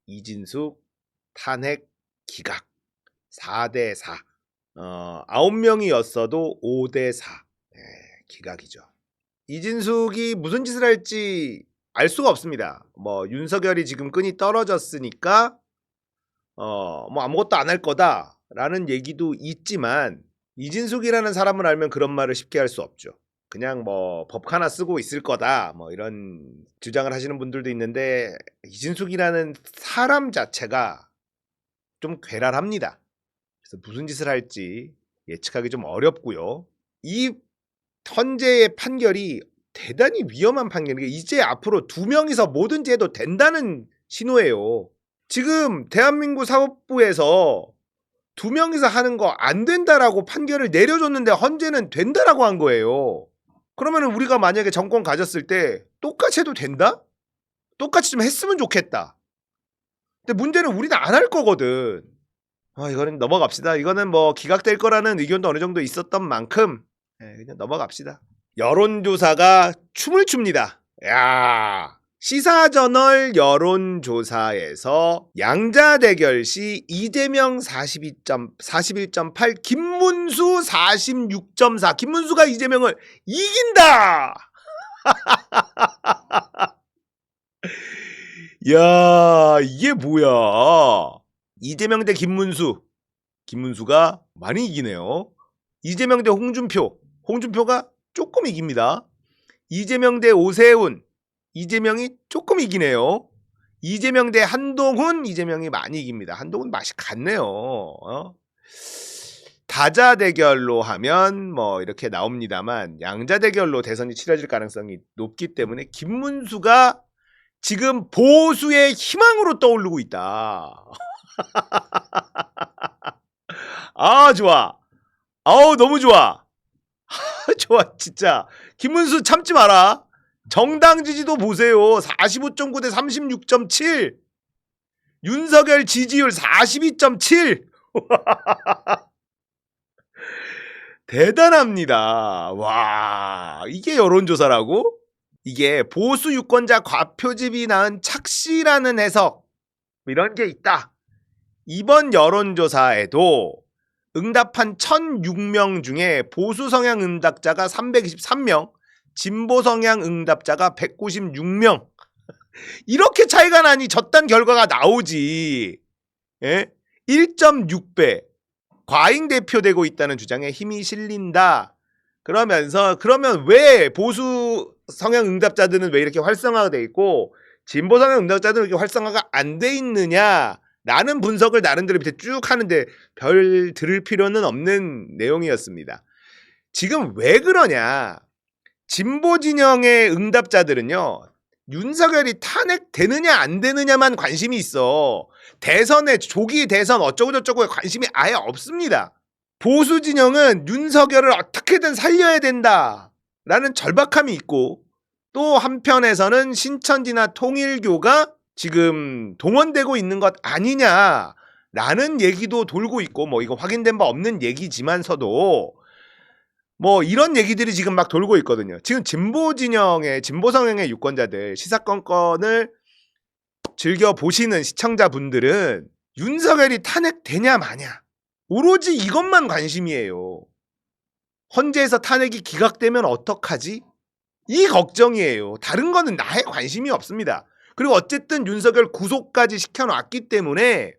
이진숙 탄핵 기각 4대4. 9명이었어도 5대4. 기각이죠. 이진숙이 무슨 짓을 할지 알 수가 없습니다. 뭐 윤석열이 지금 끈이 떨어졌으니까 뭐 아무것도 안 할 거다라는 얘기도 있지만 이진숙이라는 사람을 알면 그런 말을 쉽게 할 수 없죠. 그냥 뭐 법 하나 쓰고 있을 거다 뭐 이런 주장을 하시는 분들도 있는데 이진숙이라는 사람 자체가 좀 괴랄합니다. 그래서 무슨 짓을 할지 예측하기 좀 어렵고요. 이 헌재의 판결이 대단히 위험한 판결이에요. 이제 앞으로 2명이서 뭐든지 해도 된다는 신호예요. 지금 대한민국 사법부에서 2명이서 하는 거 안 된다라고 판결을 내려줬는데 헌재는 된다라고 한 거예요. 그러면 우리가 만약에 정권 가졌을 때 똑같이 해도 된다? 똑같이 좀 했으면 좋겠다. 근데 문제는 우리는 안 할 거거든. 이거는 넘어갑시다. 이거는 뭐 기각될 거라는 의견도 어느 정도 있었던 만큼 그냥 넘어갑시다. 여론조사가 춤을 춥니다. 야, 시사저널 여론조사에서 양자대결 시 이재명 41.8, 김문수 46.4. 김문수가 이재명을 이긴다. 야, 이게 뭐야? 이재명 대 김문수가 많이 이기네요. 이재명 대 홍준표가 조금 이깁니다. 이재명 대 오세훈, 이재명이 조금 이기네요. 이재명 대 한동훈, 이재명이 많이 이깁니다. 한동훈 맛이 갔네요. 다자 대결로 하면 뭐 이렇게 나옵니다만 양자 대결로 대선이 치러질 가능성이 높기 때문에 김문수가 지금 보수의 희망으로 떠오르고 있다. 좋아. 너무 좋아. 좋아 진짜. 김문수 참지 마라. 정당 지지도 보세요. 45.9 대 36.7. 윤석열 지지율 42.7. 대단합니다. 와, 이게 여론조사라고? 이게 보수 유권자 과표집이 낳은 착시라는 해석 이런 게 있다. 이번 여론조사에도 응답한 1006명 중에 보수 성향 응답자가 323명, 진보 성향 응답자가 196명. 이렇게 차이가 나니 저딴 결과가 나오지. 1.6배 과잉 대표되고 있다는 주장에 힘이 실린다. 그러면 왜 보수 성향 응답자들은 왜 이렇게 활성화가 돼 있고 진보 성향 응답자들은 이렇게 활성화가 안 돼 있느냐? 라는 분석을 나름대로 밑에 쭉 하는데 별 들을 필요는 없는 내용이었습니다. 지금 왜 그러냐? 진보 진영의 응답자들은요. 윤석열이 탄핵되느냐 안 되느냐만 관심이 있어. 대선에 조기 대선 어쩌고저쩌고에 관심이 아예 없습니다. 보수 진영은 윤석열을 어떻게든 살려야 된다라는 절박함이 있고 또 한편에서는 신천지나 통일교가 지금 동원되고 있는 것 아니냐라는 얘기도 돌고 있고 뭐 이거 확인된 바 없는 얘기지만서도 뭐 이런 얘기들이 지금 막 돌고 있거든요. 지금 진보 진영의 진보 성향의 유권자들 시사건건을 즐겨 보시는 시청자분들은 윤석열이 탄핵되냐 마냐 오로지 이것만 관심이에요. 헌재에서 탄핵이 기각되면 어떡하지? 이 걱정이에요. 다른 거는 나에 관심이 없습니다. 그리고 어쨌든 윤석열 구속까지 시켜놨기 때문에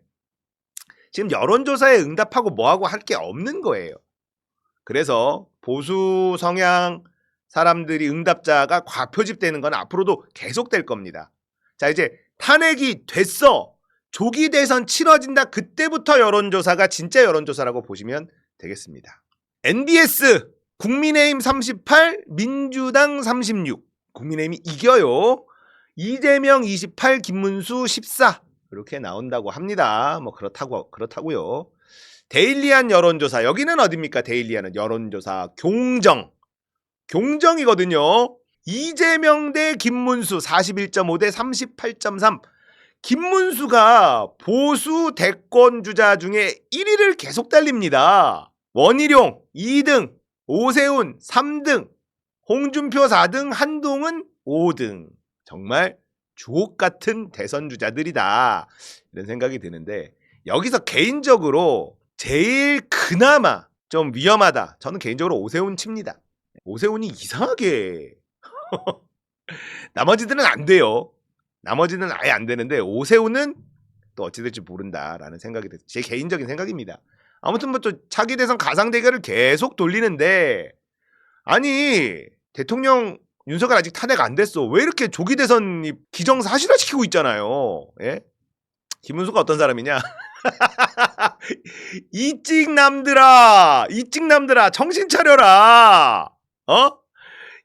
지금 여론조사에 응답하고 뭐하고 할 게 없는 거예요. 그래서 보수 성향 사람들이 응답자가 과표집되는 건 앞으로도 계속될 겁니다. 자, 이제 탄핵이 됐어. 조기 대선 치러진다. 그때부터 여론조사가 진짜 여론조사라고 보시면 되겠습니다. NBS 국민의힘 38, 민주당 36. 국민의힘이 이겨요. 이재명 28, 김문수 14. 이렇게 나온다고 합니다. 뭐 그렇다고요. 데일리한 여론조사. 여기는 어딥니까? 데일리한은 여론조사 경정이거든요. 이재명 대 김문수 41.5 대 38.3. 김문수가 보수 대권 주자 중에 1위를 계속 달립니다. 원희룡 2등, 오세훈 3등, 홍준표 4등, 한동훈 5등. 정말 주옥 같은 대선 주자들이다 이런 생각이 드는데 여기서 개인적으로 제일 그나마 좀 위험하다. 저는 개인적으로 오세훈 칩니다. 오세훈이 이상하게 나머지들은 안 돼요. 나머지는 아예 안 되는데 오세훈은 또 어찌 될지 모른다라는 생각이 들어요. 제 개인적인 생각입니다. 아무튼 뭐 또 차기 대선 가상 대결을 계속 돌리는데 아니 대통령 윤석열 아직 탄핵 안 됐어. 왜 이렇게 조기 대선이 기정사실화시키고 있잖아요. 예? 김문수가 어떤 사람이냐? 이찍남들아 정신 차려라. 어?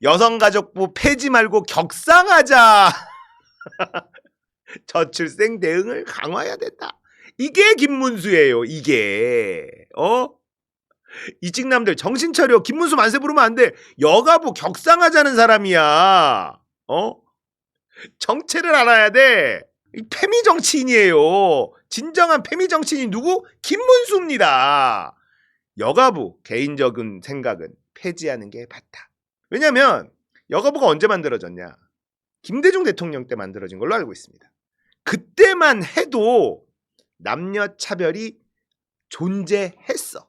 여성가족부 폐지 말고 격상하자. 저출생 대응을 강화해야 된다. 이게 김문수예요. 이게 이찍남들 정신 차려. 김문수 만세 부르면 안 돼. 여가부 격상하자는 사람이야. 정체를 알아야 돼. 패미 정치인이에요. 진정한 패미 정치인이 누구? 김문수입니다. 여가부 개인적인 생각은 폐지하는 게 맞다. 왜냐면 여가부가 언제 만들어졌냐? 김대중 대통령 때 만들어진 걸로 알고 있습니다. 그때만 해도 남녀 차별이 존재했어.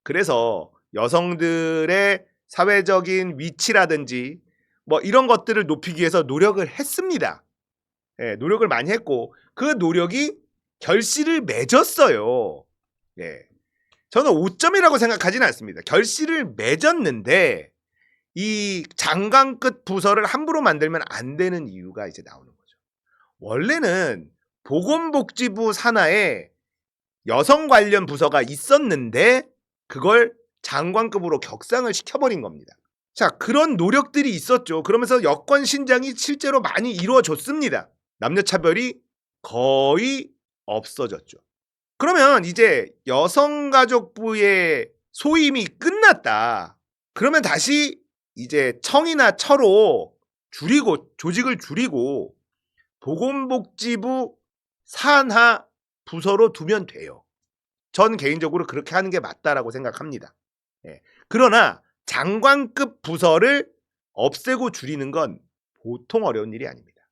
그래서 여성들의 사회적인 위치라든지 뭐 이런 것들을 높이기 위해서 노력을 했습니다. 예, 노력을 많이 했고 그 노력이 결실을 맺었어요. 예. 저는 5점이라고 생각하지는 않습니다. 결실을 맺었는데 이 장관급 부서를 함부로 만들면 안 되는 이유가 이제 나오는 거죠. 원래는 보건복지부 산하에 여성 관련 부서가 있었는데 그걸 장관급으로 격상을 시켜버린 겁니다. 자, 그런 노력들이 있었죠. 그러면서 여권 신장이 실제로 많이 이루어졌습니다. 남녀차별이 거의 없어졌죠. 그러면 이제 여성가족부의 소임이 끝났다. 그러면 다시 이제 청이나 처로 줄이고 조직을 줄이고 보건복지부 산하 부서로 두면 돼요. 전 개인적으로 그렇게 하는 게 맞다라고 생각합니다. 예. 그러나 장관급 부서를 없애고 줄이는 건 보통 어려운 일이 아닙니다.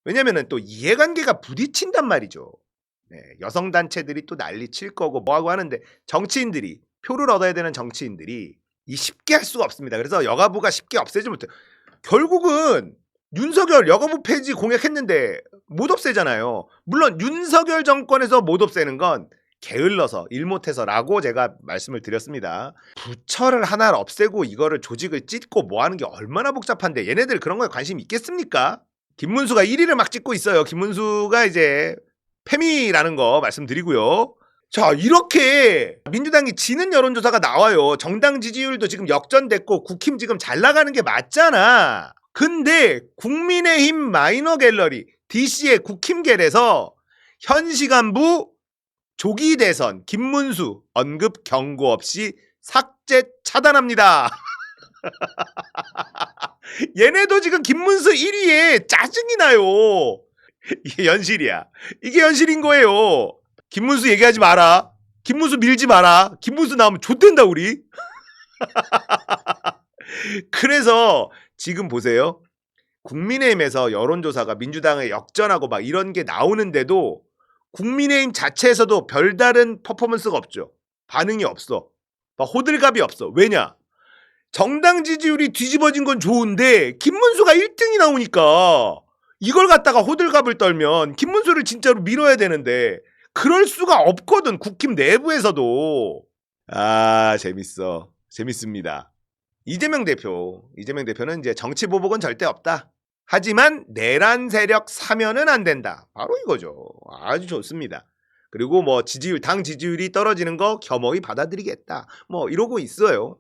왜냐면은 또 이해관계가 부딪힌단 말이죠. 네, 여성단체들이 또 난리 칠 거고 뭐하고 하는데 정치인들이 표를 얻어야 되는 정치인들이 이 쉽게 할 수가 없습니다. 그래서 여가부가 쉽게 없애지 못해요. 결국은 윤석열 여가부 폐지 공약했는데 못 없애잖아요. 물론 윤석열 정권에서 못 없애는 건 게을러서 일 못해서라고 제가 말씀을 드렸습니다. 부처를 하나를 없애고 이거를 조직을 찢고 뭐 하는 게 얼마나 복잡한데 얘네들 그런 거에 관심 있겠습니까? 김문수가 1위를 막 찍고 있어요. 김문수가 이제 패미라는 거 말씀드리고요. 자, 이렇게 민주당이 지는 여론조사가 나와요. 정당 지지율도 지금 역전됐고 국힘 지금 잘 나가는 게 맞잖아. 근데 국민의힘 마이너 갤러리 DC의 국힘갤에서 현 시간부 조기 대선 김문수 언급 경고 없이 삭제 차단합니다. 얘네도 지금 김문수 1위에 짜증이 나요. 이게 현실이야. 이게 현실인 거예요. 김문수 얘기하지 마라. 김문수 밀지 마라. 김문수 나오면 좆된다 우리. 그래서 지금 보세요. 국민의힘에서 여론조사가 민주당에 역전하고 막 이런 게 나오는데도 국민의힘 자체에서도 별다른 퍼포먼스가 없죠. 반응이 없어. 막 호들갑이 없어. 왜냐? 정당 지지율이 뒤집어진 건 좋은데 김문수가 1등이 나오니까 이걸 갖다가 호들갑을 떨면 김문수를 진짜로 밀어야 되는데 그럴 수가 없거든. 국힘 내부에서도. 아, 재밌어. 재밌습니다. 이재명 대표는 이제 정치 보복은 절대 없다. 하지만 내란 세력 사면은 안 된다. 바로 이거죠. 아주 좋습니다. 그리고 뭐 당 지지율이 떨어지는 거 겸허히 받아들이겠다. 뭐 이러고 있어요.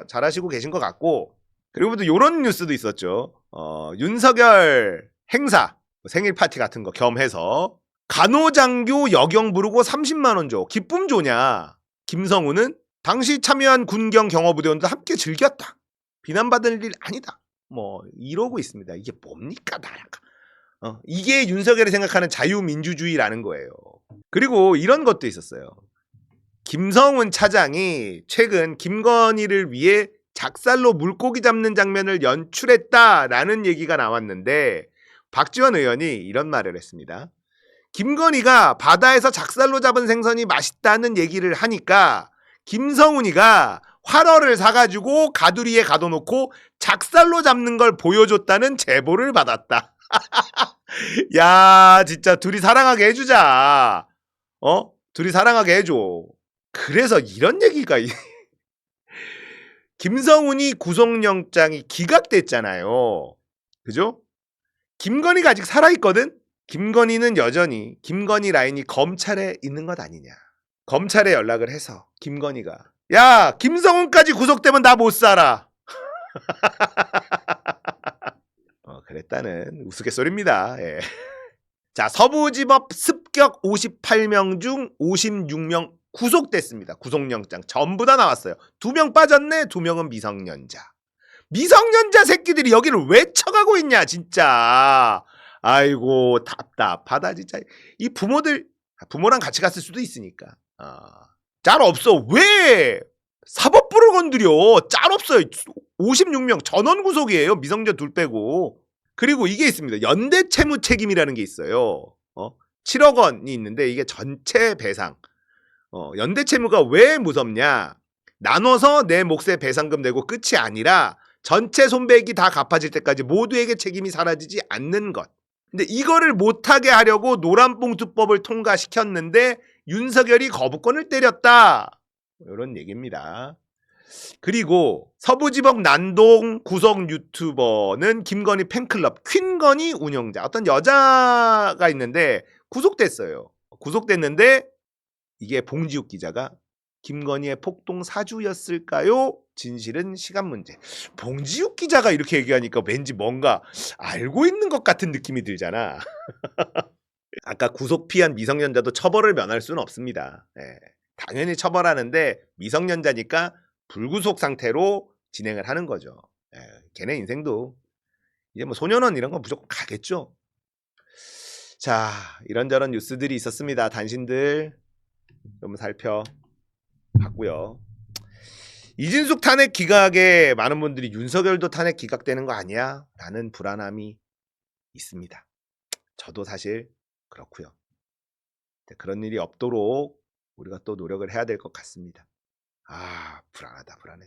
잘하시고 계신 것 같고. 그리고 또 이런 뉴스도 있었죠. 윤석열 행사 생일 파티 같은 거 겸해서 간호장교 여경 부르고 30만 원 줘. 기쁨 조냐. 김성우는 당시 참여한 군경 경호부대원들 함께 즐겼다. 비난받을 일 아니다. 뭐 이러고 있습니다. 이게 뭡니까 나라가. 이게 윤석열이 생각하는 자유민주주의라는 거예요. 그리고 이런 것도 있었어요. 김성훈 차장이 최근 김건희를 위해 작살로 물고기 잡는 장면을 연출했다라는 얘기가 나왔는데 박지원 의원이 이런 말을 했습니다. 김건희가 바다에서 작살로 잡은 생선이 맛있다는 얘기를 하니까 김성훈이가 활어를 사가지고 가두리에 가둬놓고 작살로 잡는 걸 보여줬다는 제보를 받았다. 야, 진짜 둘이 사랑하게 해주자. 둘이 사랑하게 해줘. 그래서 이런 얘기가 김성훈이 구속영장이 기각됐잖아요. 그죠? 김건희가 아직 살아있거든? 김건희는 여전히 김건희 라인이 검찰에 있는 것 아니냐. 검찰에 연락을 해서 김건희가 야, 김성훈까지 구속되면 나 못 살아. 그랬다는 우스갯소리입니다. 예. 자, 서부지법 습격 58명 중 56명 구속됐습니다. 구속영장 전부 다 나왔어요. 2명 빠졌네. 2명은 미성년자. 미성년자 새끼들이 여기를 왜 쳐가고 있냐 진짜. 아이고 답답하다 진짜. 이 부모랑 같이 갔을 수도 있으니까. 짤 없어. 왜 사법부를 건드려. 짤 없어요. 56명 전원 구속이에요. 미성년 둘 빼고. 그리고 이게 있습니다. 연대 채무 책임이라는 게 있어요. 7억 원이 있는데 이게 전체 배상. 연대 채무가 왜 무섭냐. 나눠서 내 몫의 배상금 내고 끝이 아니라 전체 손배액이 다 갚아질 때까지 모두에게 책임이 사라지지 않는 것. 근데 이거를 못하게 하려고 노란봉투법을 통과시켰는데 윤석열이 거부권을 때렸다. 이런 얘기입니다. 그리고 서부지법 난동 구속 유튜버는 김건희 팬클럽 퀸건희 운영자 어떤 여자가 있는데 구속됐어요. 구속됐는데 이게 봉지욱 기자가 김건희의 폭동 사주였을까요? 진실은 시간 문제. 봉지욱 기자가 이렇게 얘기하니까 왠지 뭔가 알고 있는 것 같은 느낌이 들잖아. 아까 구속 피한 미성년자도 처벌을 면할 수는 없습니다. 당연히 처벌하는데 미성년자니까 불구속 상태로 진행을 하는 거죠. 걔네 인생도 이제 뭐 소년원 이런 건 무조건 가겠죠. 자, 이런저런 뉴스들이 있었습니다. 단신들 좀 살펴봤고요. 이진숙 탄핵 기각에 많은 분들이 윤석열도 탄핵 기각되는 거 아니야? 라는 불안함이 있습니다. 저도 사실 그렇고요. 그런 일이 없도록 우리가 또 노력을 해야 될 것 같습니다. 불안하다, 불안해.